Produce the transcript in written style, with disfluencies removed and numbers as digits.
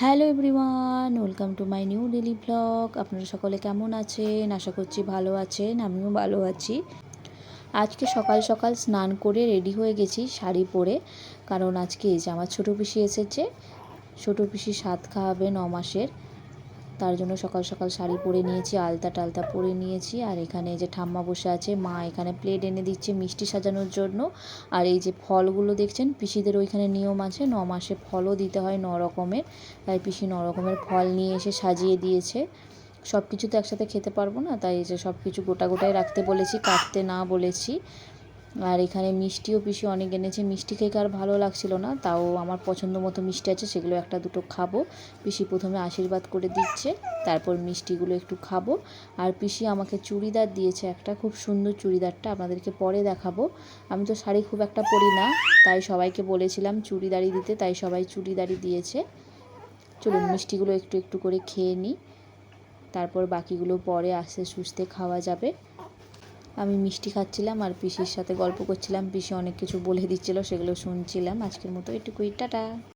Hello everyone, welcome to my new daily blog. আপনারা সকলে কেমন আছেন? আশা করছি ভালো আছেন, আমিও ভালো আছি। আজকে সকাল সকাল স্নান করে রেডি হয়ে গেছি শাড়ি পরে, কারণ আজকে এই যে আমার ছোটো পিসি এসেছে। ছোটো পিসি সাধ খাওয়াবে 9 মাসের, তার জন্য সকাল সকাল শাড়ি পরে নিয়েছি, আলতা টালতা পরে নিয়েছি। আর এখানে এই যে ঠাম্মা বসে আছে, মা এখানে প্লেট এনে দিচ্ছে মিষ্টি সাজানোর জন্য। আর এই যে ফলগুলো দেখছেন, পিসিদের ওইখানে নিয়ম আছে 9 মাসে ফলও দিতে হয় 9 রকমের, তাই পিসি 9 রকমের ফল নিয়ে এসে সাজিয়ে দিয়েছে। সব কিছু তো একসাথে খেতে পারবো না, তাই এই যে সব কিছু গোটা গোটাই রাখতে বলেছি, কাটতে না বলেছি। আর এখানে মিষ্টিও পিসি অনেক এনেছে, মিষ্টি খেয়ে আর ভালো লাগছিল না, তাও আমার পছন্দ মতো মিষ্টি আছে, সেগুলো একটা দুটো খাবো। পিসি প্রথমে আশীর্বাদ করে দিচ্ছে, তারপর মিষ্টিগুলো একটু খাবো। আর পিসি আমাকে চুড়িদার দিয়েছে একটা, খুব সুন্দর চুড়িদারটা আপনাদেরকে পরে দেখাবো। আমি তো শাড়ি খুব একটা পরি না, তাই সবাইকে বলেছিলাম চুড়িদারই দিতে, তাই সবাই চুড়িদারই দিয়েছে। চলুন মিষ্টিগুলো একটু একটু করে খেয়ে নিই, তারপর বাকিগুলো পরে আস্তে সুস্তে খাওয়া যাবে। আমি মিষ্টি খাচ্ছিলাম আর পিসির সাথে গল্প করছিলাম, পিসি অনেক কিছু বলে দিচ্ছিলো, সেগুলো শুনছিলাম। আজকের মতো এটুকুই, টাটা।